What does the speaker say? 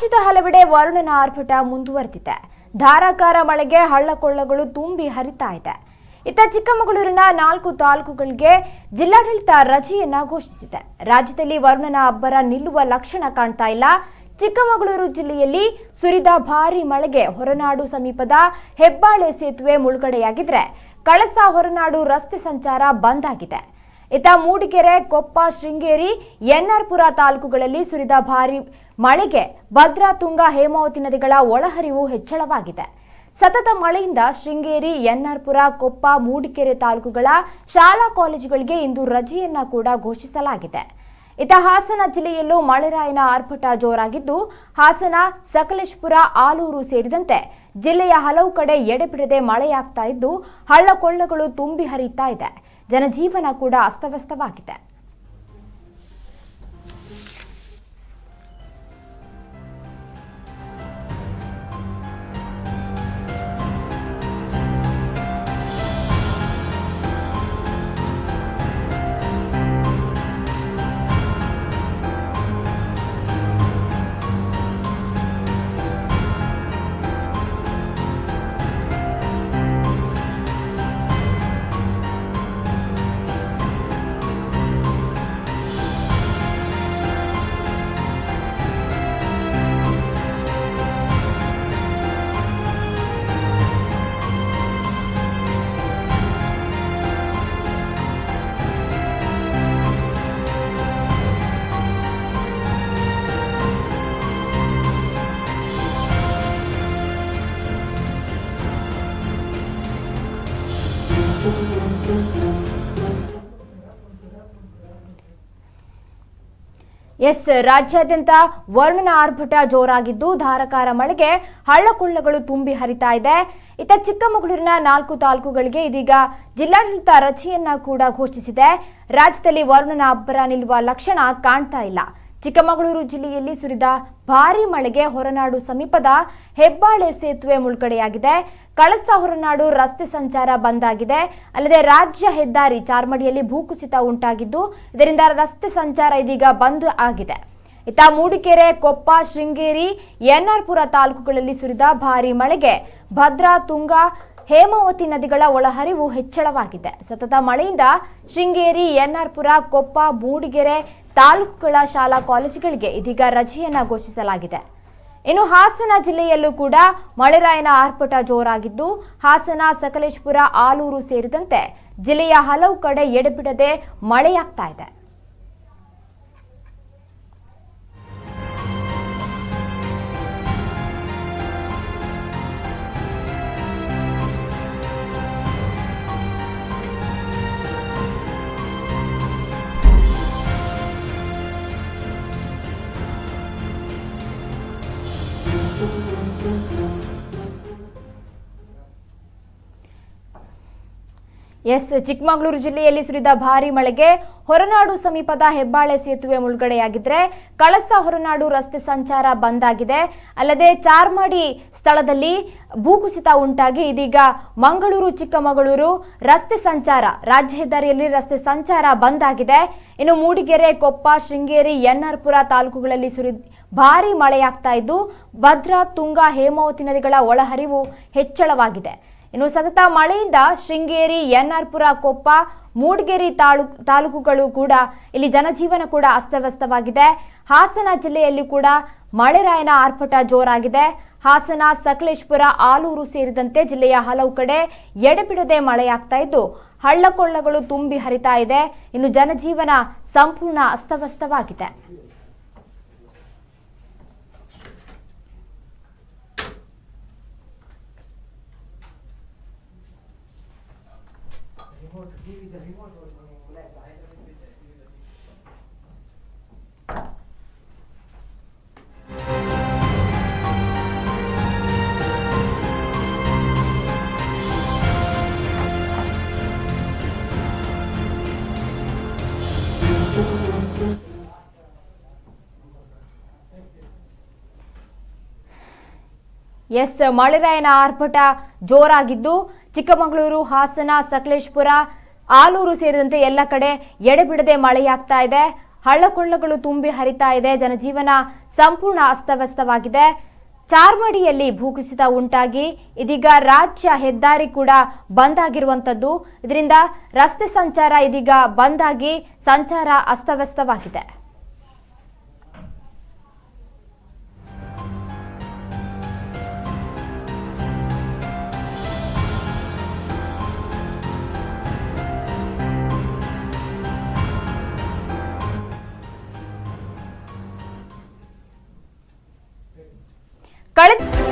ರಾಜ್ಯದ ಹಲವೆಡೆ ವರುಣನ ಆರ್ಭಟ ಮುಂದುವರೆದಿದೆ. ಧಾರಾಕಾರ ಮಳೆಗೆ ಹಳ್ಳಕೊಳ್ಳಗಳು ತುಂಬಿ ಹರಿತಾ ಇದೆ. ಇತ್ತ ಚಿಕ್ಕಮಗಳೂರಿನ 4 ತಾಲೂಕುಗಳಿಗೆ ಜಿಲ್ಲಾಡಳಿತ ರಜೆಯನ್ನ ಘೋಷಿಸಿದೆ. ರಾಜ್ಯದಲ್ಲಿ ವರುಣನ ಅಬ್ಬರ ನಿಲ್ಲುವ ಲಕ್ಷಣ ಕಾಣ್ತಾ ಇಲ್ಲ. ಚಿಕ್ಕಮಗಳೂರು ಜಿಲ್ಲೆಯಲ್ಲಿ ಸುರಿದ ಭಾರೀ ಮಳೆಗೆ ಹೊರನಾಡು ಸಮೀಪದ ಹೆಬ್ಬಾಳೆ ಸೇತುವೆ ಮುಳುಗಡೆಯಾಗಿದ್ರೆ ಕಳಸಾ ಹೊರನಾಡು ರಸ್ತೆ ಸಂಚಾರ ಬಂದ್ ಆಗಿದೆ. ಇತ್ತ ಮೂಡಿಗೆರೆ, ಕೊಪ್ಪ, ಶೃಂಗೇರಿ, ಎನ್ಆರ್ಪುರ ತಾಲೂಕುಗಳಲ್ಲಿ ಸುರಿದ ಭಾರೀ ಮಳೆಗೆ ಭದ್ರಾ, ತುಂಗಾ, ಹೇಮಾವತಿ ನದಿಗಳ ಒಳಹರಿವು ಹೆಚ್ಚಳವಾಗಿದೆ. ಸತತ ಮಳೆಯಿಂದ ಶೃಂಗೇರಿ, ಎನ್ಆರ್ಪುರ, ಕೊಪ್ಪ, ಮೂಡಿಗೆರೆ ತಾಲೂಕುಗಳ ಶಾಲಾ ಕಾಲೇಜುಗಳಿಗೆ ಇಂದು ರಜೆಯನ್ನ ಕೂಡ ಘೋಷಿಸಲಾಗಿದೆ. ಇತ್ತ ಹಾಸನ ಜಿಲ್ಲೆಯಲ್ಲೂ ಮಳೆರಾಯನ ಆರ್ಭಟ ಜೋರಾಗಿದ್ದು ಹಾಸನ, ಸಕಲೇಶಪುರ, ಆಲೂರು ಸೇರಿದಂತೆ ಜಿಲ್ಲೆಯ ಹಲವು ಕಡೆ ಎಡೆಬಿಡದೆ ಮಳೆಯಾಗ್ತಾ ಇದ್ದು ಹಳ್ಳಕೊಳ್ಳಗಳು ತುಂಬಿ ಹರಿಯುತ್ತಾ ಇದೆ. ಜನಜೀವನ ಕೂಡ ಅಸ್ತವ್ಯಸ್ತವಾಗಿದೆ. ರಾಜ್ಯಾದ್ಯಂತ ವರುಣನ ಆರ್ಭಟ ಜೋರಾಗಿದ್ದು ಧಾರಾಕಾರ ಮಳೆಗೆ ಹಳ್ಳಕೊಳ್ಳಗಳು ತುಂಬಿ ಹರಿತಾ ಇದೆ. ಇತ್ತ ಚಿಕ್ಕಮಗಳೂರಿನ 4 ತಾಲೂಕುಗಳಿಗೆ ಇದೀಗ ಜಿಲ್ಲಾಡಳಿತ ರಜೆಯನ್ನ ಕೂಡ ಘೋಷಿಸಿದೆ. ರಾಜ್ಯದಲ್ಲಿ ವರುಣನ ಅಬ್ಬರ ನಿಲ್ಲುವ ಲಕ್ಷಣ ಕಾಣ್ತಾ ಇಲ್ಲ. ಚಿಕ್ಕಮಗಳೂರು ಜಿಲ್ಲೆಯಲ್ಲಿ ಸುರಿದ ಭಾರೀ ಮಳೆಗೆ ಹೊರನಾಡು ಸಮೀಪದ ಹೆಬ್ಬಾಳೆ ಸೇತುವೆ ಮುಳುಗಡೆಯಾಗಿದೆ. ಕಳಸಾ ಹೊರನಾಡು ರಸ್ತೆ ಸಂಚಾರ ಬಂದ್ ಆಗಿದೆ. ಅಲ್ಲದೆ ರಾಜ್ಯ ಹೆದ್ದಾರಿ ಚಾರ್ಮಡಿಯಲ್ಲಿ ಭೂಕುಸಿತ ಉಂಟಾಗಿದ್ದು ಇದರಿಂದ ರಸ್ತೆ ಸಂಚಾರ ಇದೀಗ ಬಂದ್ ಆಗಿದೆ. ಇತ್ತ ಮೂಡಿಗೆರೆ, ಕೊಪ್ಪ, ಶೃಂಗೇರಿ, ಎನ್ಆರ್ಪುರ ತಾಲೂಕುಗಳಲ್ಲಿ ಸುರಿದ ಭಾರೀ ಮಳೆಗೆ ಭದ್ರಾ, ತುಂಗಾ, ಹೇಮಾವತಿ ನದಿಗಳ ಒಳಹರಿವು ಹೆಚ್ಚಳವಾಗಿದೆ. ಸತತ ಮಳೆಯಿಂದ ಶೃಂಗೇರಿ, ಎನ್ಆರ್ಪುರ, ಕೊಪ್ಪ, ಮೂಡಿಗೆರೆ ತಾಲೂಕುಗಳ ಶಾಲಾ ಕಾಲೇಜುಗಳಿಗೆ ಇದೀಗ ರಜೆಯನ್ನ ಘೋಷಿಸಲಾಗಿದೆ. ಇನ್ನು ಹಾಸನ ಜಿಲ್ಲೆಯಲ್ಲೂ ಕೂಡ ಮಳೆರಾಯನ ಆರ್ಭಟ ಜೋರಾಗಿದ್ದು ಹಾಸನ, ಸಕಲೇಶಪುರ, ಆಲೂರು ಸೇರಿದಂತೆ ಜಿಲ್ಲೆಯ ಹಲವು ಕಡೆ ಎಡೆಬಿಡದೆ ಮಳೆಯಾಗ್ತಾ ಇದೆ. ಚಿಕ್ಕಮಗಳೂರು ಜಿಲ್ಲೆಯಲ್ಲಿ ಸುರಿದ ಭಾರೀ ಮಳೆಗೆ ಹೊರನಾಡು ಸಮೀಪದ ಹೆಬ್ಬಾಳೆ ಸೇತುವೆ ಮುಳುಗಡೆಯಾಗಿದ್ರೆ ಕಳಸಾ ಹೊರನಾಡು ರಸ್ತೆ ಸಂಚಾರ ಬಂದ್ ಆಗಿದೆ. ಅಲ್ಲದೆ ಚಾರ್ಮಾಡಿ ಸ್ಥಳದಲ್ಲಿ ಭೂಕುಸಿತ ಉಂಟಾಗಿ ಇದೀಗ ಮಂಗಳೂರು ಚಿಕ್ಕಮಗಳೂರು ರಸ್ತೆ ಸಂಚಾರ, ರಾಜ್ಯ ಹೆದ್ದಾರಿಯಲ್ಲಿ ರಸ್ತೆ ಸಂಚಾರ ಬಂದ್ ಆಗಿದೆ. ಇನ್ನು ಮೂಡಿಗೆರೆ, ಕೊಪ್ಪ, ಶೃಂಗೇರಿ, ಎನ್ಆರ್ಪುರ ತಾಲೂಕುಗಳಲ್ಲಿ ಭಾರೀ ಮಳೆಯಾಗ್ತಾ ಇದ್ದು ಭದ್ರಾ, ತುಂಗಾ, ಹೇಮಾವತಿ ನದಿಗಳ ಒಳಹರಿವು ಹೆಚ್ಚಳವಾಗಿದೆ. ಇನ್ನು ಸತತ ಮಳೆಯಿಂದ ಶೃಂಗೇರಿ, ಎನ್ಆರ್ಪುರ, ಕೊಪ್ಪ, ಮೂಡಿಗೆರೆ ತಾಲೂಕುಗಳು ಕೂಡ ಇಲ್ಲಿ ಜನಜೀವನ ಕೂಡ ಅಸ್ತವ್ಯಸ್ತವಾಗಿದೆ. ಹಾಸನ ಜಿಲ್ಲೆಯಲ್ಲಿ ಕೂಡ ಮಳೆರಾಯನ ಆರ್ಭಟ ಜೋರಾಗಿದೆ. ಹಾಸನ, ಸಕಲೇಶಪುರ, ಆಲೂರು ಸೇರಿದಂತೆ ಜಿಲ್ಲೆಯ ಹಲವು ಕಡೆ ಎಡೆಬಿಡದೆ ಮಳೆಯಾಗ್ತಾ ಇದ್ದು ಹಳ್ಳಕೊಳ್ಳಗಳು ತುಂಬಿ ಹರಿತಾ ಇದೆ. ಇನ್ನು ಜನಜೀವನ ಸಂಪೂರ್ಣ ಅಸ್ತವ್ಯಸ್ತವಾಗಿದೆ. ಮಳೆರಾಯನ ಆರ್ಭಟ ಜೋರಾಗಿದ್ದು ಚಿಕ್ಕಮಗಳೂರು, ಹಾಸನ, ಸಕಲೇಶಪುರ, ಆಲೂರು ಸೇರಿದಂತೆ ಎಲ್ಲ ಕಡೆ ಎಡೆಬಿಡದೆ ಮಳೆಯಾಗ್ತಾ ಇದೆ. ಹಳ್ಳಕೊಳ್ಳಗಳು ತುಂಬಿ ಹರಿತಾ ಇದೆ. ಜನಜೀವನ ಸಂಪೂರ್ಣ ಅಸ್ತವ್ಯಸ್ತವಾಗಿದೆ. ಚಾರ್ಮಡಿಯಲ್ಲಿ ಭೂಕುಸಿತ ಉಂಟಾಗಿ ಇದೀಗ ರಾಜ್ಯ ಹೆದ್ದಾರಿ ಕೂಡ ಬಂದ್ ಆಗಿರುವಂತದ್ದು. ಇದರಿಂದ ರಸ್ತೆ ಸಂಚಾರ ಇದೀಗ ಬಂದ್ ಆಗಿ ಸಂಚಾರ ಅಸ್ತವ್ಯಸ್ತವಾಗಿದೆ. ಕಳೆದ